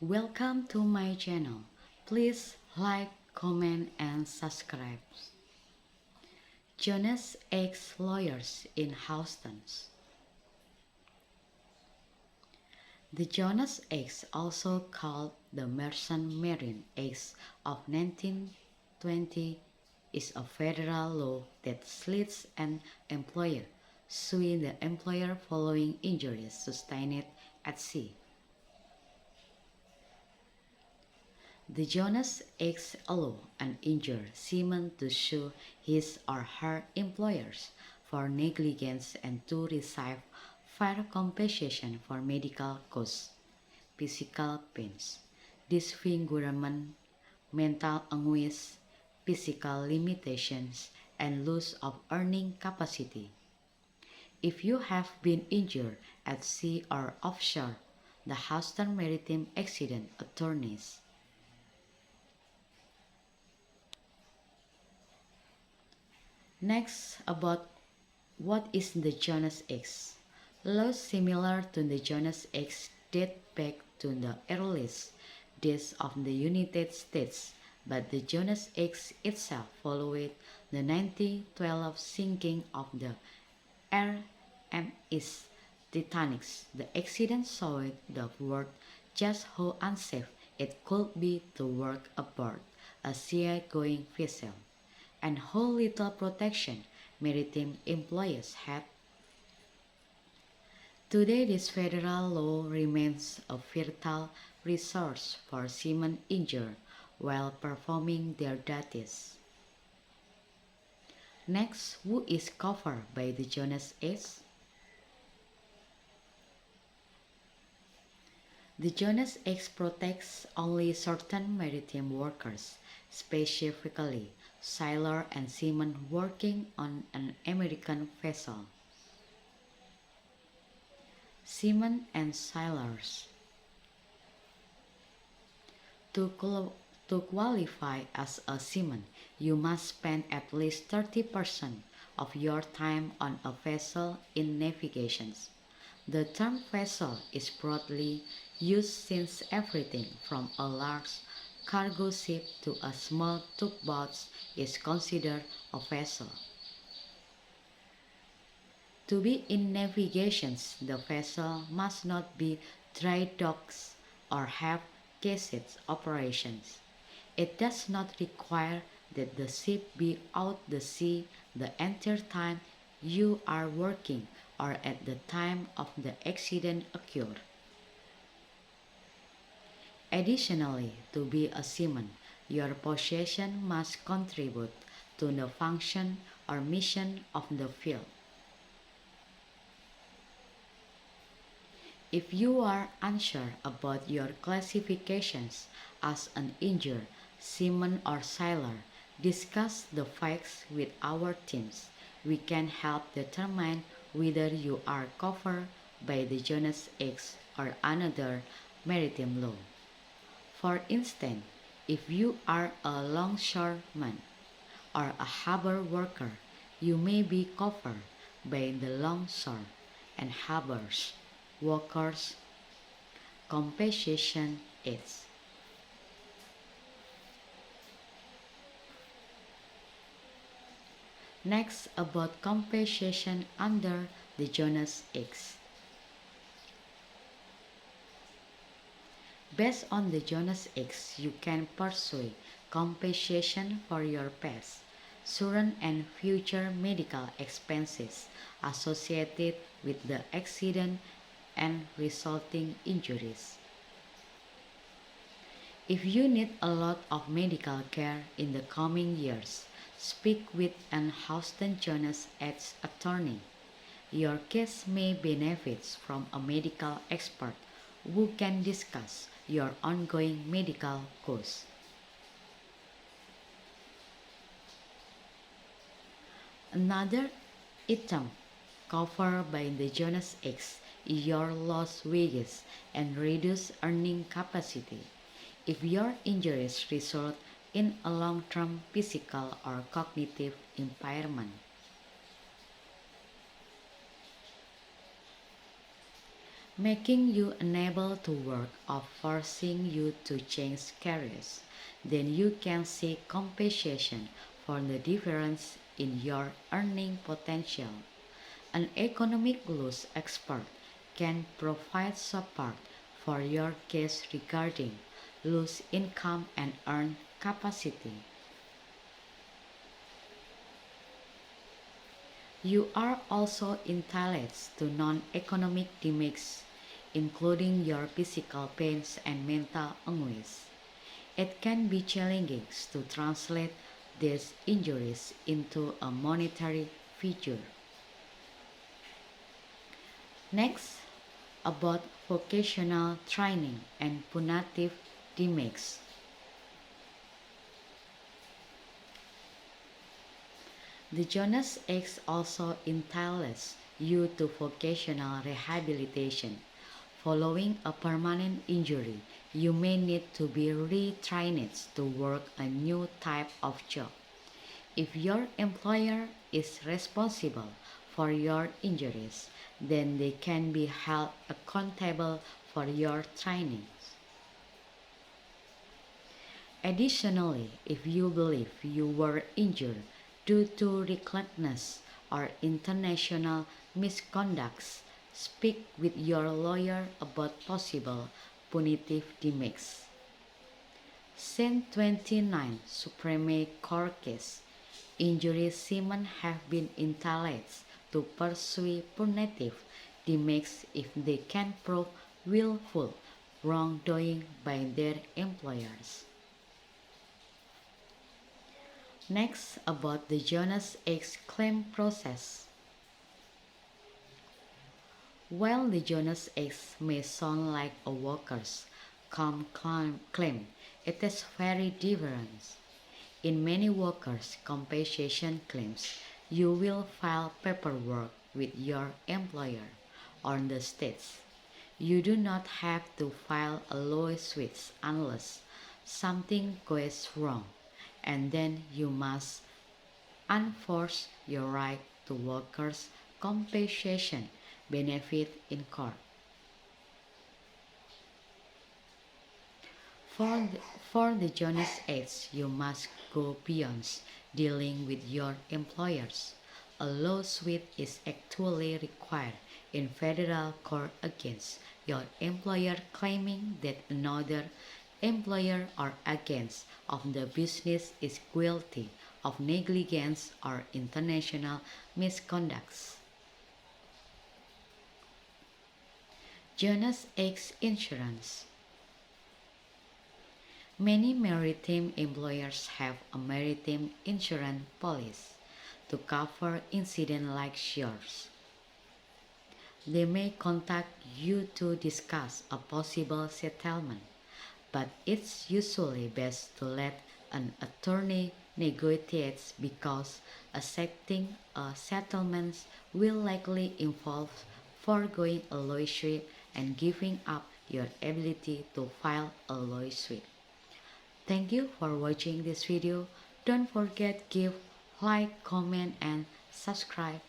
Welcome to my channel. Please like, comment, and subscribe. Jonas X lawyers in Houston. The Jonas X, also called the Merchant Marine Acts of 1920, is a federal law that slits an employer suing the employer following injuries sustained at sea. The Jonas X allow an injured seaman to sue his or her employers for negligence and to receive fair compensation for medical costs, physical pains, disfigurement, mental anguish, physical limitations, and loss of earning capacity. If you have been injured at sea or offshore, the Houston Maritime Accident Attorneys. Next, about what is the Jonas X? Laws similar to the Jonas X date back to the earliest days of the United States, but the Jonas X itself followed the 1912 sinking of the RMS Titanic. The accident showed the world just how unsafe it could be to work aboard a sea-going vessel, and how little protection maritime employees had. Today, this federal law remains a fertile resource for seamen injured while performing their duties. Next, who is covered by the Jonas X? The Jonas X protects only certain maritime workers, specifically sailors and seamen working on an American vessel. Seamen and sailors. To qualify as a seaman, you must spend at least 30% of your time on a vessel in navigation. The term vessel is broadly used since everything from a large cargo ship to a small tugboat is considered a vessel. To be in navigation, the vessel must not be dry docked or have cased operations. It does not require that the ship be out the sea the entire time you are working or at the time of the accident occurred. Additionally, to be a seaman, your possession must contribute to the function or mission of the field. If you are unsure about your classifications as an injured seaman or sailor, discuss the facts with our teams. We can help determine whether you are covered by the Jonas X or another maritime law. For instance, if you are a longshoreman or a harbor worker, you may be covered by the Longshore and Harbors Workers Compensation Act. Next, about compensation under the Jonas X. Based on the Jonas X, you can pursue compensation for your past, current, and future medical expenses associated with the accident and resulting injuries. If you need a lot of medical care in the coming years, speak with an Houston Jonas X attorney. Your case may benefit from a medical expert who can discuss your ongoing medical costs. Another item covered by the Jonas X is your lost wages and reduced earning capacity. If your injuries result in a long-term physical or cognitive impairment. making you unable to work or forcing you to change careers. Then you can seek compensation for the difference in your earning potential. An economic loss expert can provide support for your case regarding loss income and earn capacity. You are also entitled to non-economic damages, including your physical pains and mental anguish. It can be challenging to translate these injuries into a monetary figure. Next, about vocational training and punitive damages. The Jones Act also entitles you to vocational rehabilitation. Following a permanent injury, you may need to be retrained to work a new type of job. If your employer is responsible for your injuries, then they can be held accountable for your training. Additionally, if you believe you were injured due to recklessness or international misconduct, speak with your lawyer about possible punitive damages. Saint 29 Supreme Court case. Injured seamen have been entitled to pursue punitive damages if they can prove willful wrongdoing by their employers. Next, about the Jones Act claim process. While the Jones Act may sound like a workers' comp claim, it is very different. In many workers' compensation claims, you will file paperwork with your employer or the states. You do not have to file a lawsuit unless something goes wrong, and then you must enforce your right to workers' compensation benefit in court. For the Jones Act, you must go beyond dealing with your employers. A lawsuit is actually required in federal court against your employer claiming that another employer or agent of the business is guilty of negligence or international misconduct. Jones Act insurance. Many maritime employers have a maritime insurance policy to cover incidents like yours. They may contact you to discuss a possible settlement, but it's usually best to let an attorney negotiate because accepting a settlement will likely involve foregoing a lawsuit and giving up your ability to file a lawsuit. Thank you for watching this video. Don't forget give, like, comment, and subscribe.